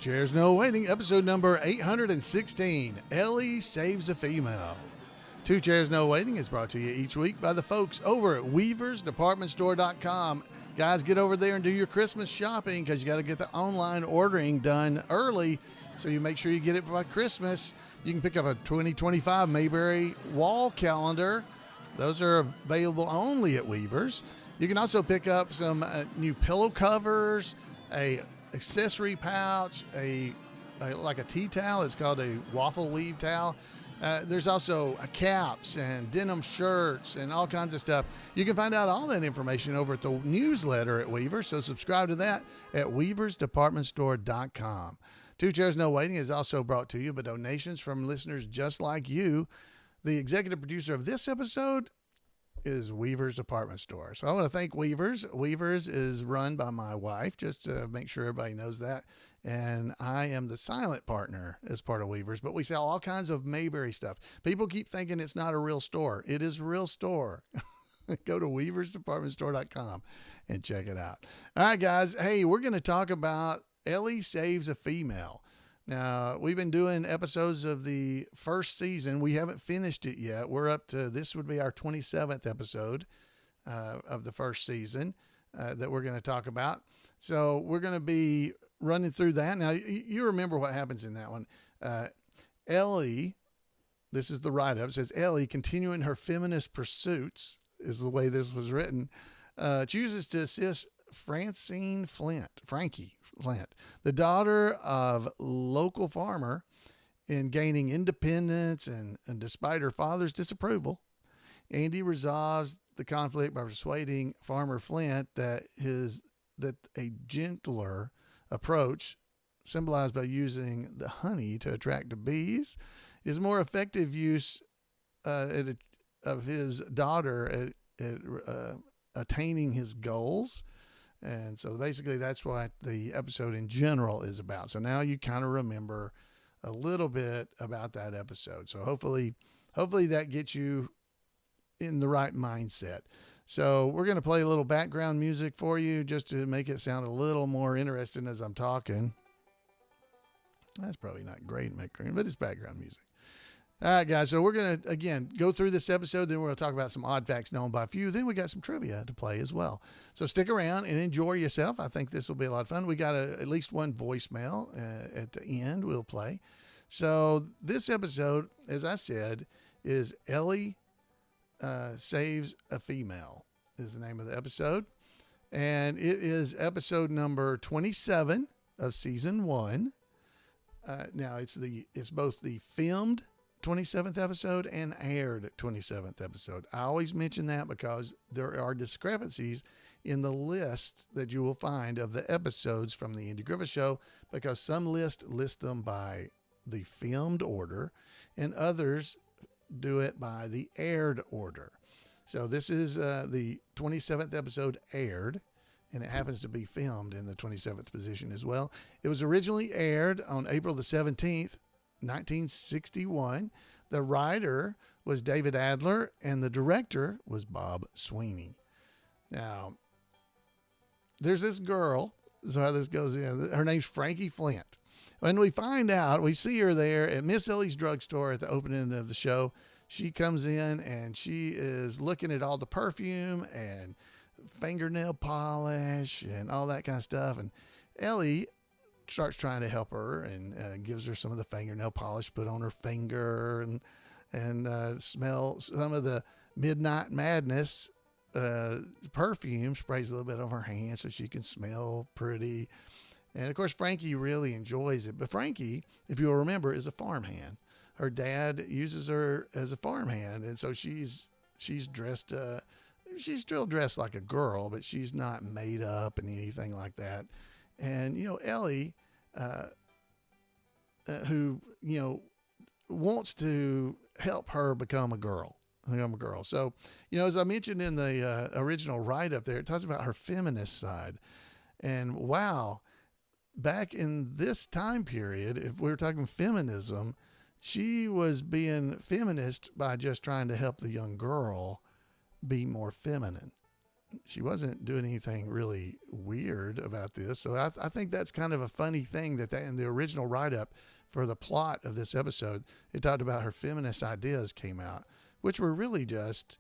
Chairs No Waiting, episode number 816, Ellie Saves a Female. Two Chairs No Waiting is brought to you each week by the folks over at weaversdepartmentstore.com. Guys, get over there and do your Christmas shopping because you got to get the online ordering done early so you make sure you get it by Christmas. You can pick up a 2025 Mayberry wall calendar. Those are available only at Weavers. You can also pick up some new pillow covers, a accessory pouch, like a tea towel. It's called a waffle weave towel. There's also caps and denim shirts and all kinds of stuff. You can find out all that information over at the newsletter at Weavers, so subscribe to that at weaversdepartmentstore.com. Two Chairs No Waiting is also brought to you by donations from listeners just like you. The executive producer of this episode is Weaver's Department Store. So I want to thank Weaver's. Weaver's is run by my wife, just to make sure everybody knows that. And I am the silent partner as part of Weaver's, but we sell all kinds of Mayberry stuff. People keep thinking it's not a real store. It is a real store. Go to weaversdepartmentstore.com and check it out. All right, guys. Hey, we're going to talk about Ellie Saves a Female. Now, we've been doing episodes of the first season. We haven't finished it yet. We're up to, this would be our 27th episode of the first season that we're going to talk about. So we're going to be running through that. Now, you remember what happens in that one. Ellie, this is the write-up, it says, Ellie, continuing her feminist pursuits, is the way this was written, chooses to assist Frankie Flint, the daughter of local farmer, in gaining independence, and despite her father's disapproval, Andy resolves the conflict by persuading Farmer Flint that a gentler approach, symbolized by using the honey to attract the bees, is more effective use of his daughter at attaining his goals. And so basically that's what the episode in general is about. So now you kind of remember a little bit about that episode. So hopefully that gets you in the right mindset. So we're going to play a little background music for you just to make it sound a little more interesting as I'm talking. That's probably not great, but it's background music. All right, guys. So we're going to, again, go through this episode. Then we're going to talk about some odd facts known by few. Then we got some trivia to play as well. So stick around and enjoy yourself. I think this will be a lot of fun. We got at least one voicemail at the end we'll play. So this episode, as I said, is Ellie Saves a Female is the name of the episode. And it is episode number 27 of season 1. Now it's both the filmed 27th episode and aired 27th episode. I always mention that because there are discrepancies in the list that you will find of the episodes from the Andy Griffith Show, because some list them by the filmed order and others do it by the aired order. So this is the 27th episode aired, and it happens to be filmed in the 27th position as well. It was originally aired on April the 17th, 1961. The writer was David Adler, and the director was Bob Sweeney. Now, there's this girl. So how this goes in. Her name's Francine Flint. When we find out, we see her there at Miss Ellie's drugstore at the opening of the show. She comes in and she is looking at all the perfume and fingernail polish and all that kind of stuff. And Ellie starts trying to help her and gives her some of the fingernail polish put on her finger and smell some of the Midnight Madness perfume, sprays a little bit on her hand so she can smell pretty. And of course, Frankie really enjoys it. But Frankie, if you'll remember, is a farmhand. Her dad uses her as a farmhand, and so she's dressed. She's still dressed like a girl, but she's not made up and anything like that. And Ellie, who wants to help her become a girl. So as I mentioned in the original write-up there, it talks about her feminist side, and wow. Back in this time period, if we were talking feminism, she was being feminist by just trying to help the young girl be more feminine. doing anything really weird about this. So I think that's kind of a funny thing that in the original write-up for the plot of this episode, it talked about her feminist ideas came out, which were really just,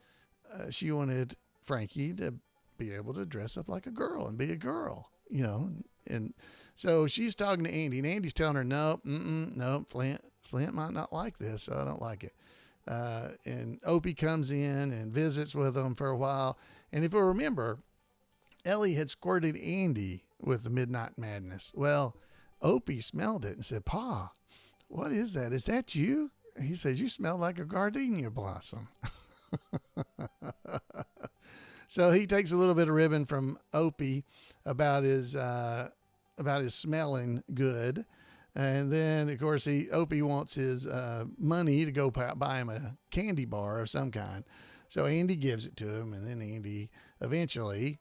she wanted Frankie to be able to dress up like a girl and be a girl, and so she's talking to Andy, and Andy's telling her, no, Flint might not like this, so I don't like it. And Opie comes in and visits with them for a while. And if you remember, Ellie had squirted Andy with the Midnight Madness. Well, Opie smelled it and said, Pa, what is that? Is that you? He says, you smell like a gardenia blossom. So he takes a little bit of ribbon from Opie about his smelling good. And then, of course, Opie wants his money to go buy him a candy bar of some kind. So Andy gives it to him, and then Andy eventually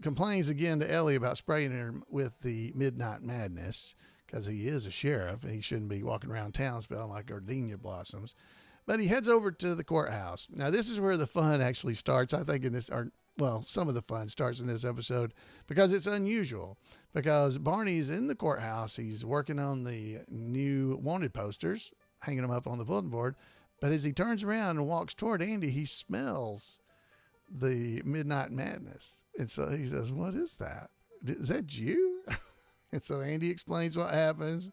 complains again to Ellie about spraying her with the Midnight Madness, because he is a sheriff, and he shouldn't be walking around town smelling like gardenia blossoms. But he heads over to the courthouse. Now, this is where the fun actually starts, I think, some of the fun starts in this episode, because it's unusual. Because Barney's in the courthouse. He's working on the new wanted posters, hanging them up on the bulletin board. But as he turns around and walks toward Andy, he smells the Midnight Madness. And so he says, what is that? Is that you? And so Andy explains what happens.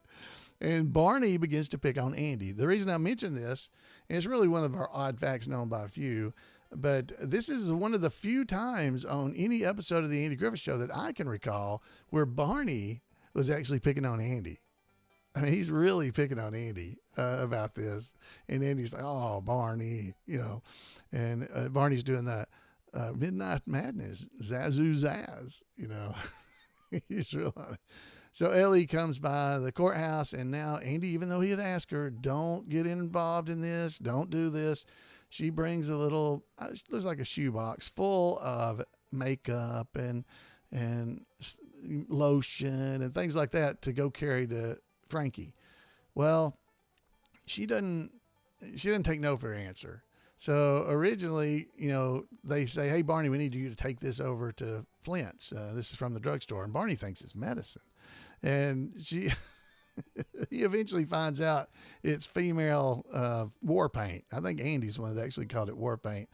And Barney begins to pick on Andy. The reason I mention this, and it's really one of our odd facts known by a few, but this is one of the few times on any episode of the Andy Griffith Show that I can recall where Barney was actually picking on Andy. I mean, he's really picking on Andy about this. And Andy's like, oh, Barney, and Barney's doing that Midnight Madness, Zazu Zaz, He's real on it. So Ellie comes by the courthouse, and now Andy, even though he had asked her, don't get involved in this, don't do this, she brings a little, looks like a shoebox full of makeup and lotion and things like that to go carry to Frankie. Well, she doesn't take no for an answer. So originally, they say, hey, Barney, we need you to take this over to Flint's. This is from the drugstore. And Barney thinks it's medicine. And he eventually finds out it's female war paint. I think Andy's the one that actually called it war paint.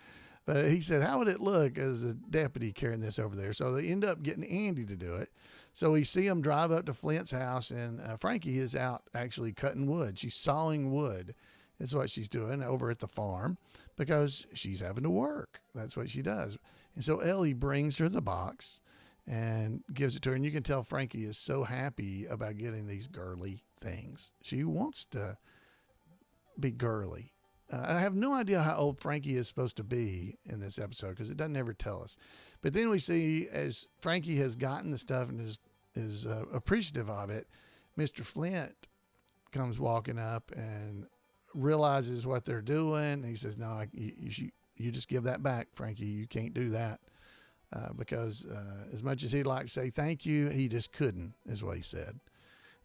But he said, how would it look as a deputy carrying this over there? So they end up getting Andy to do it. So we see him drive up to Flint's house, and Frankie is out actually cutting wood. She's sawing wood. That's what she's doing over at the farm because she's having to work. That's what she does. And so Ellie brings her the box and gives it to her. And you can tell Frankie is so happy about getting these girly things. She wants to be girly. I have no idea how old Frankie is supposed to be in this episode because it doesn't ever tell us. But then we see as Frankie has gotten the stuff and is appreciative of it, Mr. Flint comes walking up and realizes what they're doing. And he says, no, you just give that back, Frankie. You can't do that. Because as much as he'd like to say thank you, he just couldn't, is what he said.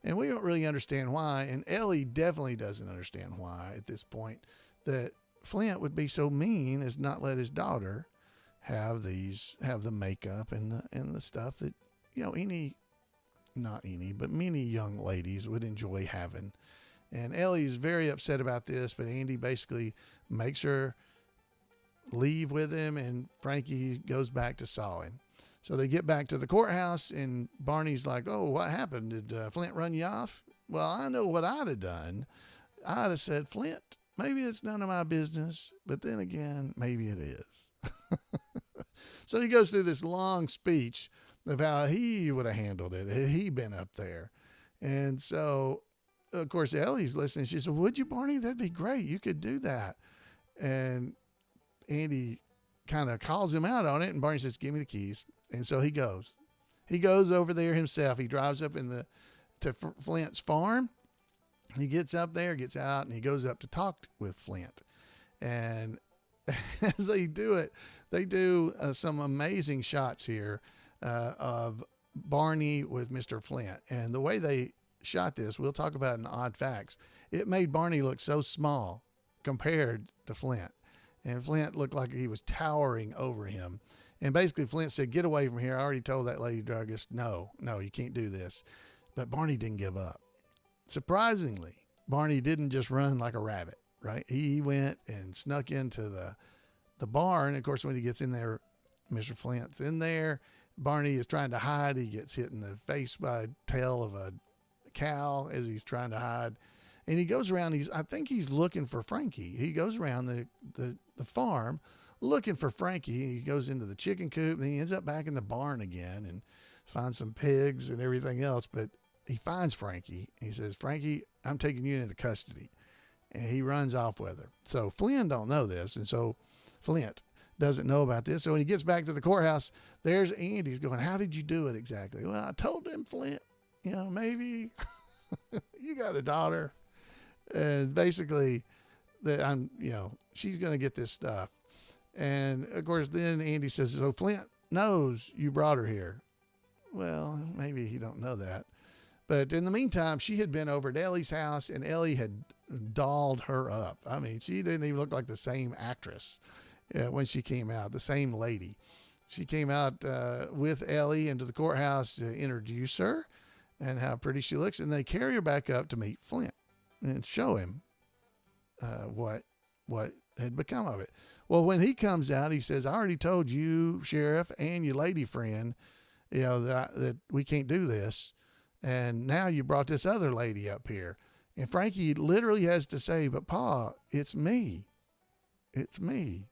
And we don't really understand why. And Ellie definitely doesn't understand why at this point that Flint would be so mean as not let his daughter have the makeup and the stuff that, many young ladies would enjoy having. And Ellie's very upset about this, but Andy basically makes her leave with him, and Frankie goes back to sawing. So they get back to the courthouse, and Barney's like, oh, what happened? Did Flint run you off? Well, I know what I'd have done. I'd have said, Flint, maybe it's none of my business, but then again, maybe it is. So he goes through this long speech of how he would have handled it had he been up there. And so, of course, Ellie's listening. She said, would you, Barney? That'd be great. You could do that. And Andy kind of calls him out on it, and Barney says, give me the keys. And so he goes over there himself. He drives up to Flint's farm. He gets up there, gets out, and he goes up to talk with Flint. And as they do it, they do some amazing shots here of Barney with Mr. Flint. And the way they shot this, we'll talk about in the odd facts, it made Barney look so small compared to Flint. And Flint looked like he was towering over him. And basically Flint said, get away from here. I already told that lady druggist, no, you can't do this. But Barney didn't give up. Surprisingly, Barney didn't just run like a rabbit, right? He went and snuck into the barn. Of course, when he gets in there, Mr. Flint's in there. Barney is trying to hide. He gets hit in the face by a tail of a cow as he's trying to hide. And he goes around. I think he's looking for Frankie. He goes around the farm looking for Frankie. He goes into the chicken coop, and he ends up back in the barn again and finds some pigs and everything else. But he finds Frankie. He says, Frankie, I'm taking you into custody. And he runs off with her. So Flynn don't know this. And so Flint doesn't know about this. So when he gets back to the courthouse, there's Andy's going, how did you do it exactly? Well, I told him, Flint, maybe you got a daughter. And basically that she's going to get this stuff. And of course, then Andy says, so Flint knows you brought her here. Well, maybe he don't know that. But in the meantime, she had been over at Ellie's house, and Ellie had dolled her up. I mean, she didn't even look like the same actress when she came out, the same lady. She came out with Ellie into the courthouse to introduce her and how pretty she looks. And they carry her back up to meet Flint and show him what had become of it. Well, when he comes out, he says, I already told you, Sheriff, and your lady friend, that we can't do this. And now you brought this other lady up here. And Frankie literally has to say, but Pa, it's me. It's me.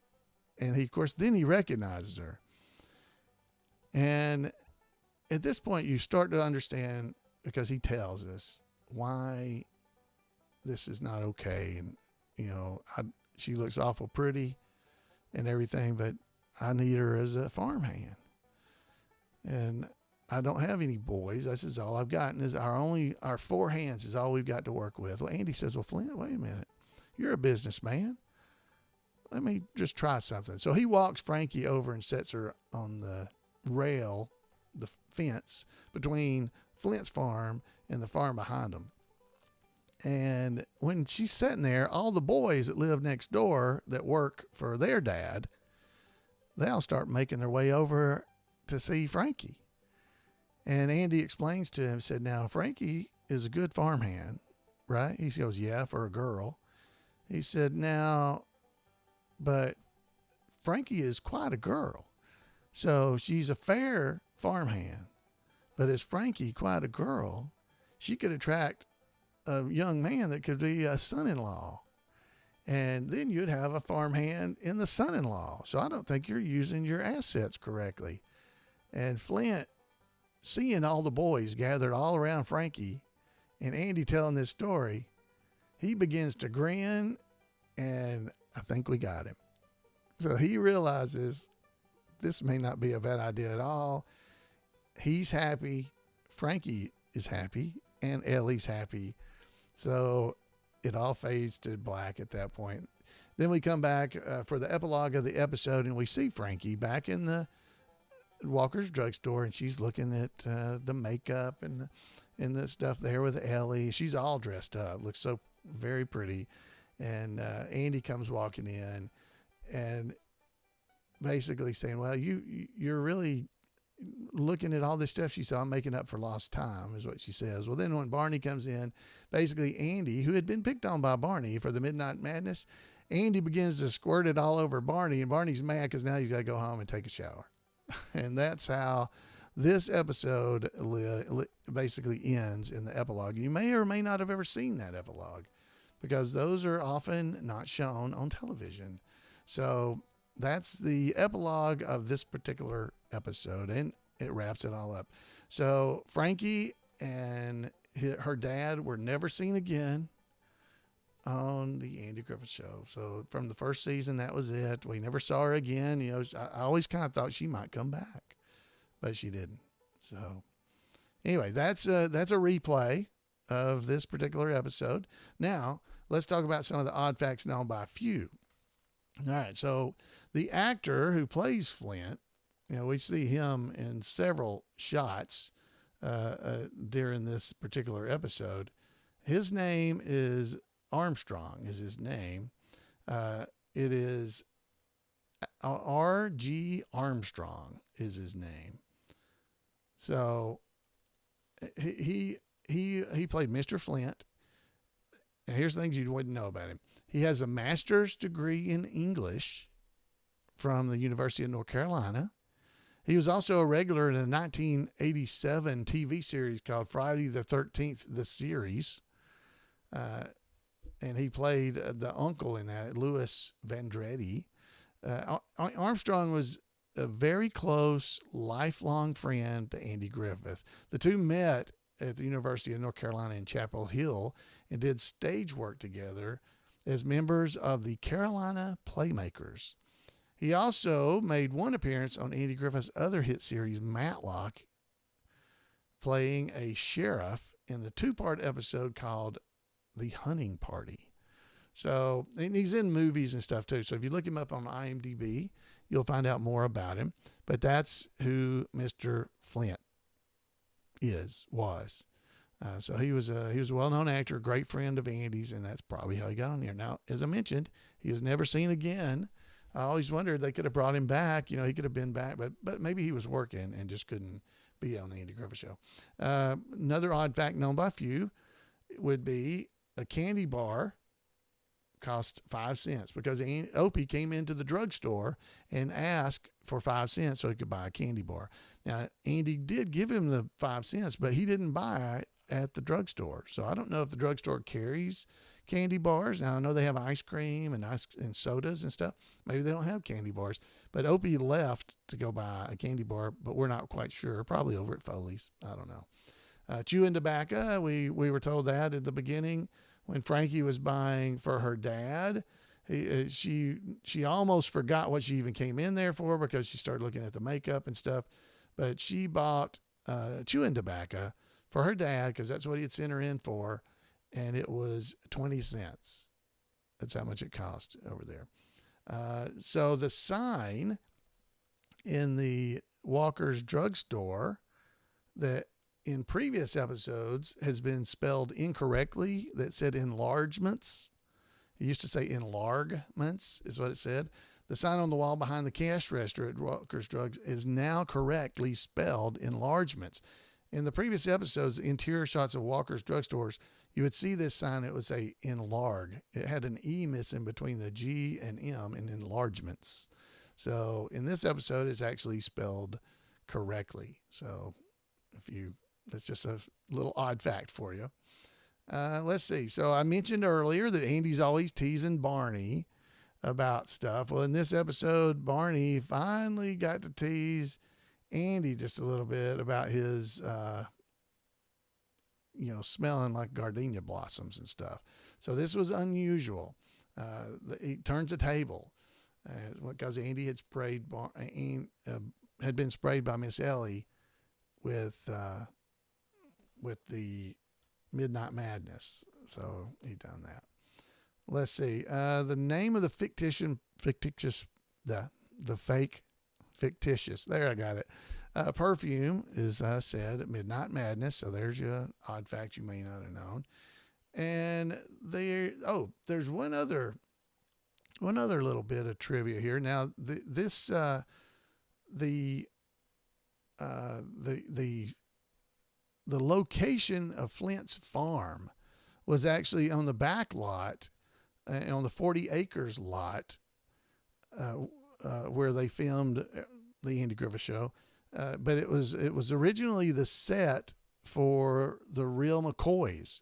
And of course, then he recognizes her. And at this point, you start to understand, because he tells us why this is not okay. And, she looks awful pretty and everything, but I need her as a farmhand. And I don't have any boys. This is all I've got. And is our 4 hands is all we've got to work with. Well, Andy says, well, Flint, wait a minute. You're a businessman. Let me just try something. So he walks Frankie over and sets her on the rail, the fence between Flint's farm and the farm behind them. And when she's sitting there, all the boys that live next door that work for their dad, they'll start making their way over to see Frankie. And Andy explains to him, said, now, Frankie is a good farmhand, right? He goes, yeah, for a girl. He said, now, but Frankie is quite a girl. So she's a fair farmhand. But is Frankie quite a girl? She could attract a young man that could be a son-in-law. And then you'd have a farmhand in the son-in-law. So I don't think you're using your assets correctly. And Flint, seeing all the boys gathered all around Frankie and Andy telling this story, he begins to grin, and I think we got him. So he realizes this may not be a bad idea at all. He's happy. Frankie is happy, and Ellie's happy. So it all fades to black at that point. Then we come back for the epilogue of the episode, and we see Frankie back in the Walker's drugstore, and she's looking at the makeup and the stuff there with Ellie. She's all dressed up, looks so very pretty. And Andy comes walking in and basically saying, well, you're really looking at all this stuff she saw, making up for lost time, is what she says. Well, then when Barney comes in, basically Andy, who had been picked on by Barney for the Midnight Madness, Andy begins to squirt it all over Barney, and Barney's mad because now he's got to go home and take a shower. And that's how this episode basically ends in the epilogue. You may or may not have ever seen that epilogue, because those are often not shown on television. So that's the epilogue of this particular episode, and it wraps it all up. So Frankie and her dad were never seen again on the Andy Griffith Show. So from the first season, that was it. We never saw her again. I always kind of thought she might come back, but she didn't. So anyway, that's a replay of this particular episode. Now let's talk about some of the odd facts known by few. All right. So the actor who plays Flint, we see him in several shots during this particular episode. His name is Armstrong, is his name. It is R.G. Armstrong is his name. So he played Mr. Flint. And here's things you wouldn't know about him. He has a master's degree in English from the University of North Carolina. He was also a regular in a 1987 TV series called Friday the 13th, the series. And he played the uncle in that, Louis Vendretti. Armstrong was a very close, lifelong friend to Andy Griffith. The two met at the University of North Carolina in Chapel Hill and did stage work together as members of the Carolina Playmakers. He also made one appearance on Andy Griffith's other hit series, Matlock, playing a sheriff in the two-part episode called The Hunting Party. So, and he's in movies and stuff too. So if you look him up on IMDb, you'll find out more about him. But that's who Mr. Flint was. So he was a well-known actor, a great friend of Andy's, and that's probably how he got on here. Now, as I mentioned, he was never seen again. I always wondered they could have brought him back. You know, he could have been back, but maybe he was working and just couldn't be on the Andy Griffith Show. Another odd fact known by few would be a candy bar cost 5 cents because Opie came into the drugstore and asked for 5 cents so he could buy a candy bar. Now, Andy did give him the 5 cents, but he didn't buy it at the drugstore. So I don't know if the drugstore carries candy bars. Now, I know they have ice cream and sodas and stuff. Maybe they don't have candy bars. But Opie left to go buy a candy bar, but we're not quite sure. Probably over at Foley's. I don't know. Chewing tobacco, we were told that at the beginning when Frankie was buying for her dad. She almost forgot what she even came in there for because she started looking at the makeup and stuff. But she bought chewing tobacco for her dad because that's what he had sent her in for, and it was 20 cents. That's how much it cost over there. So the sign in the Walker's drugstore that in previous episodes has been spelled incorrectly, that said enlargements. It used to say enlargements is what it said. The sign on the wall behind the cash register at Walker's Drugs is now correctly spelled enlargements. In the previous episodes, the interior shots of Walker's drugstores, you would see this sign. It would say enlarge. It had an E missing between the G and M in enlargements. So in this episode, it's actually spelled correctly. So that's just a little odd fact for you. Let's see. So I mentioned earlier that Andy's always teasing Barney about stuff. Well, in this episode, Barney finally got to tease Andy just a little bit about his, smelling like gardenia blossoms and stuff. So this was unusual. He turns the table because Andy had been sprayed by Miss Ellie with the Midnight Madness. So he done that. Let's see. The name of the fictitious, there, I got it. Perfume is said Midnight Madness. So there's your odd fact you may not have known. And there's one other little bit of trivia here. Now the location of Flint's farm was actually on the back lot, on the 40 acres lot, where they filmed the Andy Griffith Show. But it was originally the set for the real McCoys.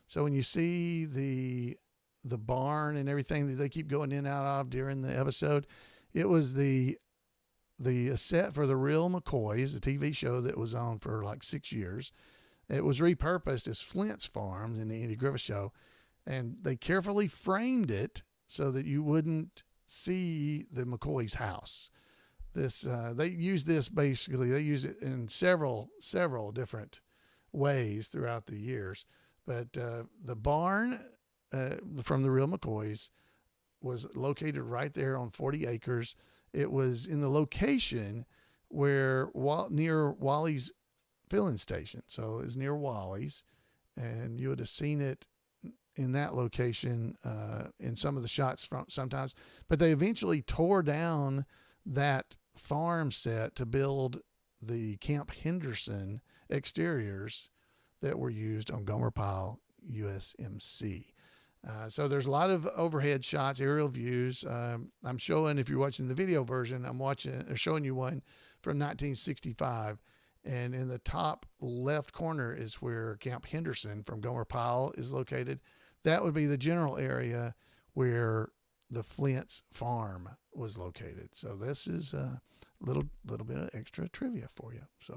So when you see the barn and everything that they keep going in and out of during the episode, it was the set for the real McCoys, the TV show that was on for like 6 years. It was repurposed as Flint's farm in the Andy Griffith Show, and they carefully framed it so that you wouldn't see the McCoy's house. They use it in several different ways throughout the years. But the barn from the real McCoys was located right there on 40 acres. It was in the location near Wally's filling station. So it was near Wally's, and you would have seen it in that location in some of the shots from sometimes, but they eventually tore down that farm set to build the Camp Henderson exteriors that were used on Gomer Pyle USMC. So there's a lot of overhead shots, aerial views. I'm showing, if you're watching the video version, showing you one from 1965. And in the top left corner is where Camp Henderson from Gomer Pyle is located. That would be the general area where the Flint's farm was located. So this is a little bit of extra trivia for you. So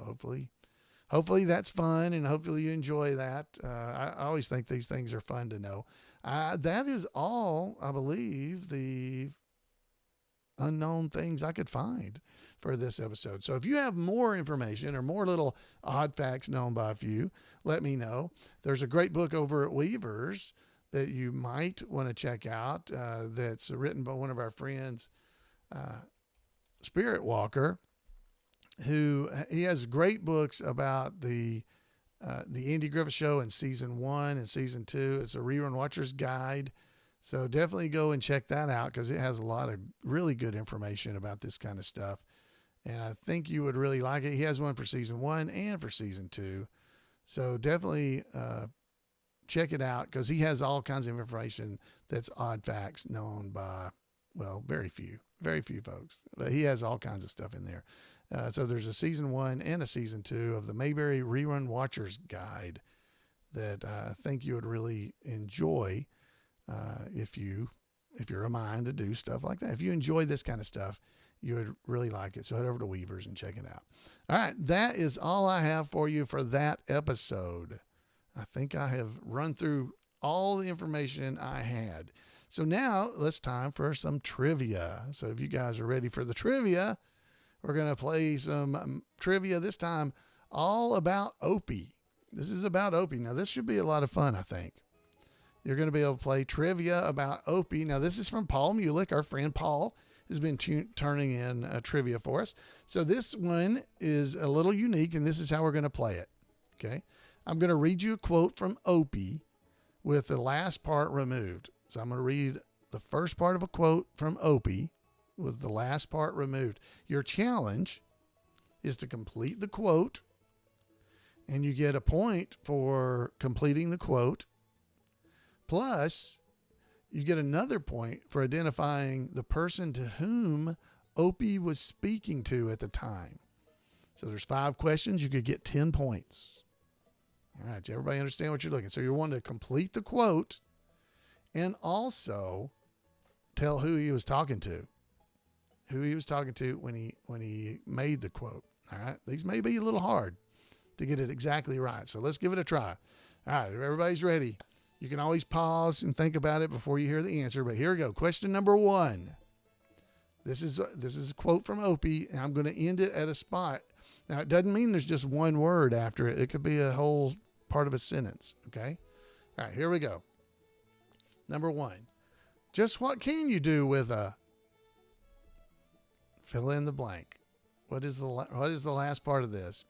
hopefully that's fun, and hopefully you enjoy that. I always think these things are fun to know. That is all, I believe, the unknown things I could find for this episode. So if you have more information or more little odd facts known by a few, let me know. There's a great book over at Weaver's that you might want to check out that's written by one of our friends, Spirit Walker, who he has great books about the Andy Griffith Show in season 1 and season 2. It's a rerun watcher's guide. So definitely go and check that out because it has a lot of really good information about this kind of stuff. And I think you would really like it. He has one for season 1 and for season 2. So definitely check it out because he has all kinds of information that's odd facts known by, well, very few folks. But he has all kinds of stuff in there. So there's a season 1 and a season 2 of the Mayberry Rerun Watcher's Guide that I think you would really enjoy if you're a mind to do stuff like that. If you enjoy this kind of stuff, you would really like it. So head over to Weaver's and check it out. All right, that is all I have for you for that episode. I think I have run through all the information I had. So now it's time for some trivia. So if you guys are ready for the trivia, we're going to play some trivia this time all about Opie. This is about Opie. Now, this should be a lot of fun, I think. You're going to be able to play trivia about Opie. Now, this is from Paul Mulik. Our friend Paul has been turning in trivia for us. So this one is a little unique, and this is how we're going to play it. Okay? I'm going to read you a quote from Opie with the last part removed. So I'm going to read the first part of a quote from Opie with the last part removed. Your challenge is to complete the quote, and you get a point for completing the quote. Plus, you get another point for identifying the person to whom Opie was speaking to at the time. So there's 5 questions. You could get 10 points. All right, so everybody understand what you're looking. So you're wanting to complete the quote and also tell who he was talking to. Who he was talking to when he made the quote. All right, these may be a little hard to get it exactly right. So let's give it a try. All right, if everybody's ready, you can always pause and think about it before you hear the answer. But here we go. Question number 1. This is a quote from Opie, and I'm going to end it at a spot. Now, it doesn't mean there's just one word after it. It could be a whole part of a sentence, okay? All right, here we go. Number 1. Just what can you do with a... Fill in the blank. What is the last part of this?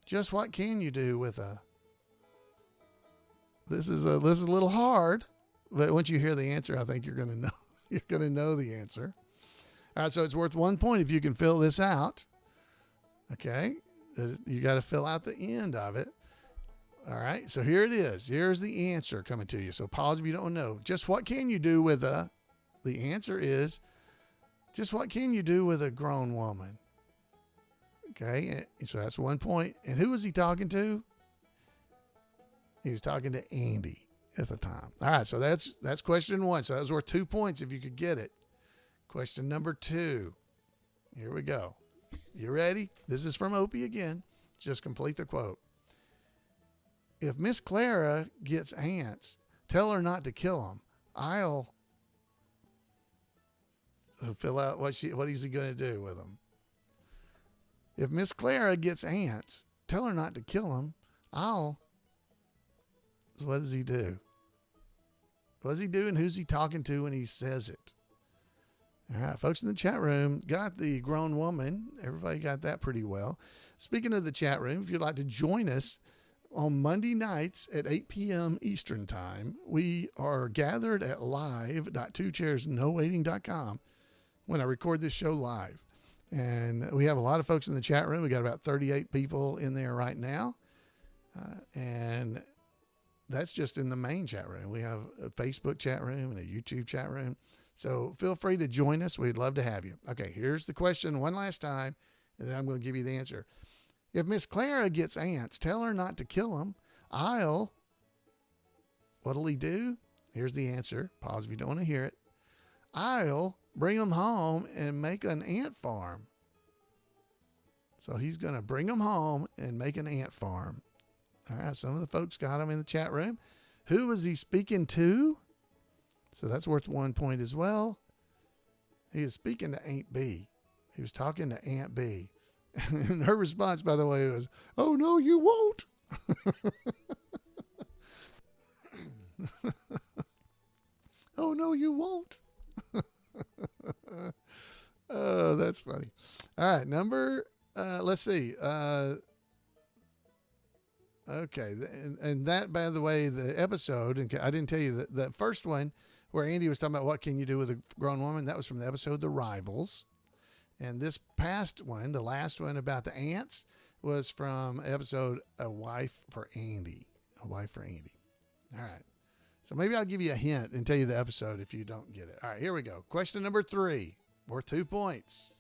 Just what can you do with a... This is a little hard, but once you hear the answer, I think you're going to know. You're going to know the answer. All right, so it's worth 1 point if you can fill this out. Okay, you got to fill out the end of it. All right, so here it is. Here's the answer coming to you. So pause if you don't know. Just what can you do with a... The answer is, just what can you do with a grown woman? Okay, so that's 1 point. And who was he talking to? He was talking to Andy at the time. All right, so that's question 1. So that was worth 2 points if you could get it. Question number 2. Here we go. You ready? This is from Opie again. Just complete the quote. If Miss Clara gets ants, tell her not to kill them. I'll fill out what is he going to do with them. If Miss Clara gets ants, tell her not to kill them. What does he do? What does he do, and who's he talking to when he says it? All right, folks in the chat room got the grown woman. Everybody got that pretty well. Speaking of the chat room, if you'd like to join us on Monday nights at 8 p.m. Eastern Time, we are gathered at live.2chairsnowaiting.com when I record this show live. And we have a lot of folks in the chat room. We got about 38 people in there right now. And that's just in the main chat room. We have a Facebook chat room and a YouTube chat room. So feel free to join us. We'd love to have you. Okay, here's the question one last time, and then I'm going to give you the answer. If Miss Clara gets ants, tell her not to kill them. What'll he do? Here's the answer. Pause if you don't want to hear it. I'll bring them home and make an ant farm. So he's going to bring them home and make an ant farm. All right, some of the folks got them in the chat room. Who was he speaking to? So that's worth 1 point as well. He was speaking to Aunt B. He was talking to Aunt B. And her response, by the way, was, "Oh, no, you won't." "Oh, no, you won't." Oh, that's funny. All right, let's see. Okay. And that, by the way, the episode, and I didn't tell you that the first one where Andy was talking about what can you do with a grown woman, that was from the episode, The Rivals. And this past one, the last one about the ants, was from episode A Wife for Andy. A Wife for Andy. All right. So maybe I'll give you a hint and tell you the episode if you don't get it. All right, here we go. Question number 3, worth 2 points.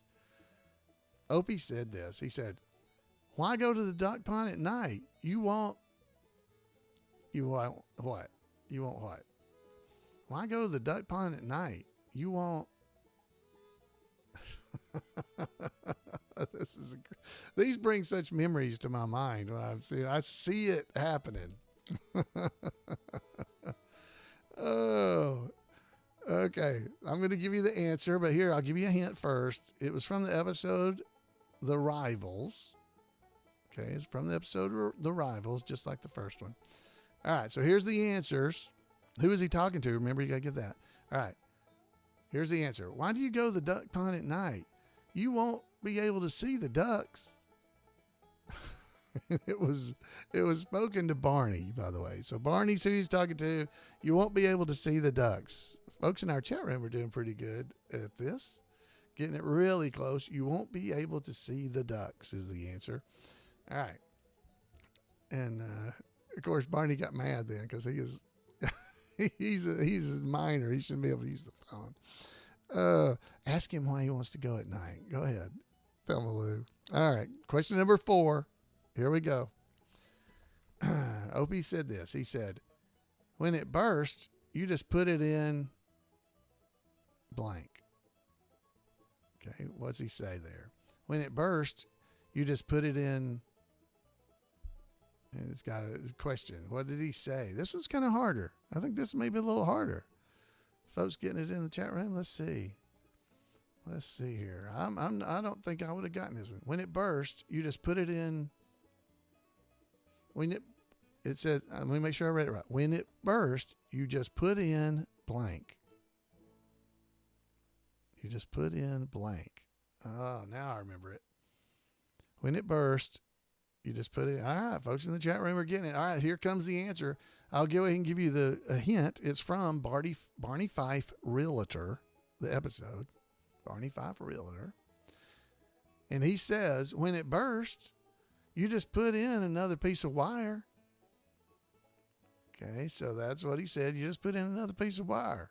Opie said this. He said, "Why go to the duck pond at night? You want what? You want what? Why go to the duck pond at night? You want..." These bring such memories to my mind when I see it happening. Oh, okay. I'm going to give you the answer, but here, I'll give you a hint first. It was from the episode, The Rivals. Okay. It's from the episode, The Rivals, just like the first one. All right. So here's the answers. Who is he talking to? Remember, you got to get that. All right. Here's the answer. Why do you go to the duck pond at night? You won't be able to see the ducks. It was spoken to Barney, by the way. So Barney's who he's talking to. You won't be able to see the ducks. Folks in our chat room are doing pretty good at this. Getting it really close. You won't be able to see the ducks is the answer. All right. And, of course, Barney got mad then because he is, he's a minor. He shouldn't be able to use the phone. Ask him why he wants to go at night. Go ahead. Tell him, Lou. All right. Question number 4. Here we go. Opie said this. He said, when it bursts, you just put it in blank. Okay. What's he say there? When it bursts, you just put it in. And it's got a question. What did he say? This one's kind of harder. I think this may be a little harder. Folks getting it in the chat room. Let's see. Let's see here. I don't think I would have gotten this one. When it bursts, you just put it in. It says, let me make sure I read it right. When it bursts, you just put in blank. You just put in blank. Oh, now I remember it. When it bursts, you just put it in. All right, folks in the chat room are getting it. All right, here comes the answer. I'll go ahead and give you a hint. It's from Barney Fife Realtor, the episode. Barney Fife Realtor. And he says, when it bursts, you just put in another piece of wire. Okay, so that's what he said. You just put in another piece of wire.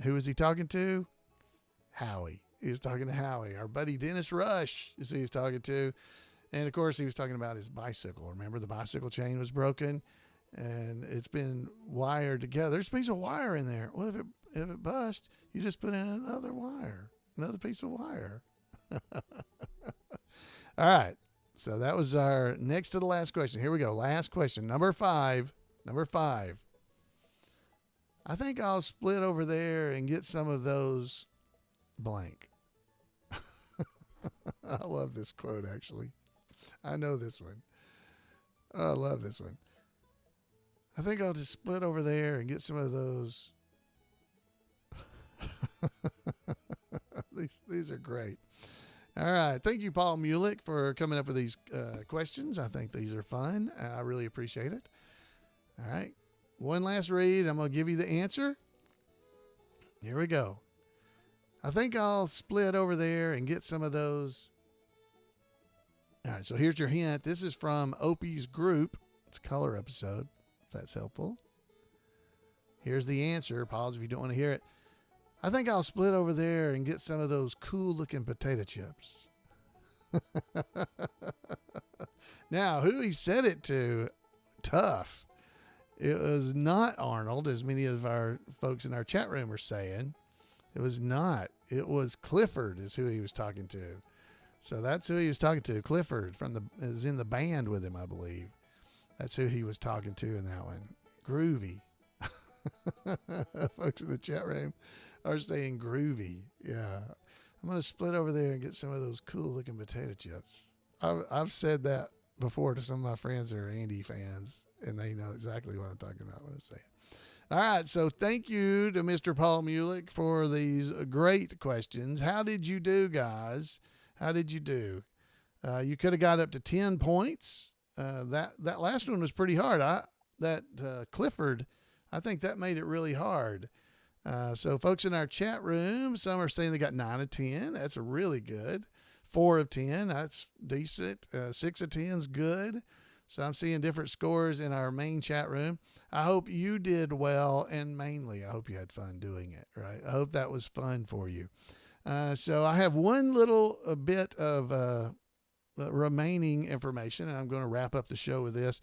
Who was he talking to? Howie. He was talking to Howie. Our buddy Dennis Rush is who he's talking to. And, of course, he was talking about his bicycle. Remember, the bicycle chain was broken, and it's been wired together. There's a piece of wire in there. Well, if it busts, you just put in another wire, another piece of wire. All right. So that was our next to the last question. Here we go. Last question. Number 5. I think I'll split over there and get some of those blank. I love this quote, actually. I know this one. Oh, I love this one. I think I'll just split over there and get some of those. These are great. All right. Thank you, Paul Mulik, for coming up with these questions. I think these are fun, and I really appreciate it. All right. One last read. I'm going to give you the answer. Here we go. I think I'll split over there and get some of those. All right. So here's your hint. This is from Opie's group. It's a color episode, if that's helpful. Here's the answer. Pause if you don't want to hear it. I think I'll split over there and get some of those cool-looking potato chips. Now, who he said it to, tough. It was not Arnold, as many of our folks in our chat room are saying. It was not. It was Clifford is who he was talking to. So that's who he was talking to. Clifford is in the band with him, I believe. That's who he was talking to in that one. Groovy. Folks in the chat room are saying groovy. Yeah. I'm going to split over there and get some of those cool looking potato chips. I've said that before to some of my friends that are Andy fans, and they know exactly what I'm talking about when I say it. All right. So thank you to Mr. Paul Mulik for these great questions. How did you do, guys? How did you do? You could have got up to 10 points. That last one was pretty hard. Clifford, I think that made it really hard. So folks in our chat room, some are saying they got 9 of 10. That's really good. 4 of 10. That's decent. 6 of 10 is good. So I'm seeing different scores in our main chat room. I hope you did well, and mainly I hope you had fun doing it, right? I hope that was fun for you. So I have one little bit of remaining information, and I'm going to wrap up the show with this.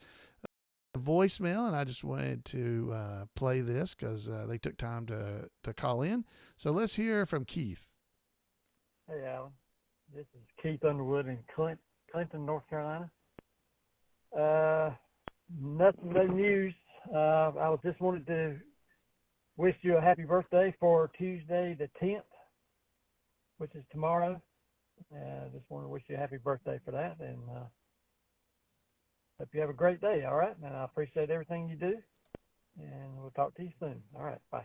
Voicemail, and I just wanted to play this because they took time to call in. So let's hear from Keith. Hey, Allan. This is Keith Underwood in Clinton, North Carolina. Nothing, no news. I just wanted to wish you a happy birthday for Tuesday the 10th, which is tomorrow. Just want to wish you a happy birthday for that, and hope you have a great day, all right? And I appreciate everything you do, and we'll talk to you soon. All right, bye.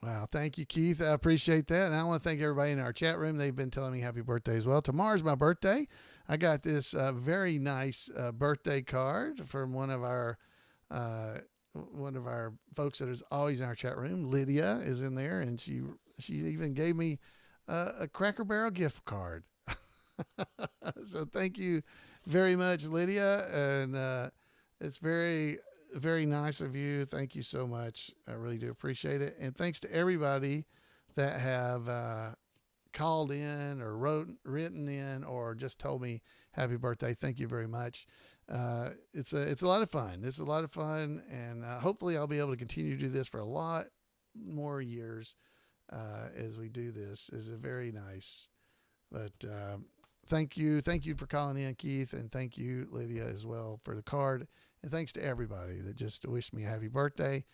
Wow, thank you, Keith. I appreciate that. And I want to thank everybody in our chat room. They've been telling me happy birthday as well. Tomorrow's my birthday. I got this very nice birthday card from one of our folks that is always in our chat room. Lydia is in there, and she even gave me a Cracker Barrel gift card. So thank you very much, Lydia. And it's very, very nice of you. Thank you so much. I really do appreciate it. And thanks to everybody that have called in or written in or just told me happy birthday. Thank you very much. It's a lot of fun. It's a lot of fun. And hopefully I'll be able to continue to do this for a lot more years as we do this. Is very nice. But thank you for calling in, Keith, and thank you, Lydia, as well for the card. And thanks to everybody that just wished me a happy birthday.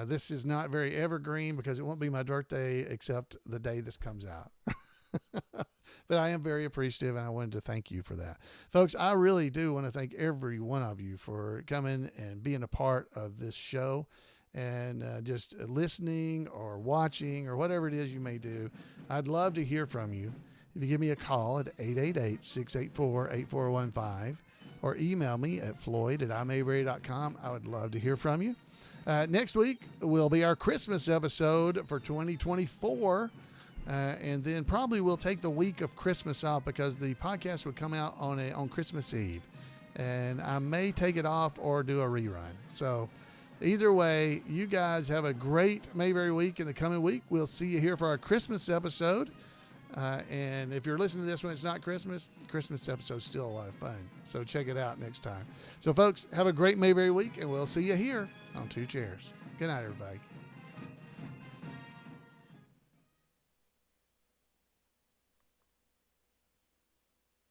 This is not very evergreen because it won't be my birthday except the day this comes out. But I am very appreciative, and I wanted to thank you for that. Folks, I really do want to thank every one of you for coming and being a part of this show and just listening or watching or whatever it is you may do. I'd love to hear from you. If you give me a call at 888-684-8415 or email me at floyd@imayberry.com, I would love to hear from you. Next week will be our Christmas episode for 2024. And then probably we'll take the week of Christmas off because the podcast would come out on Christmas Eve. And I may take it off or do a rerun. So either way, you guys have a great Mayberry week in the coming week. We'll see you here for our Christmas episode. And if you're listening to this when it's not Christmas episode is still a lot of fun. So check it out next time. So folks, have a great Mayberry week, and we'll see you here on Two Chairs. Good night, everybody.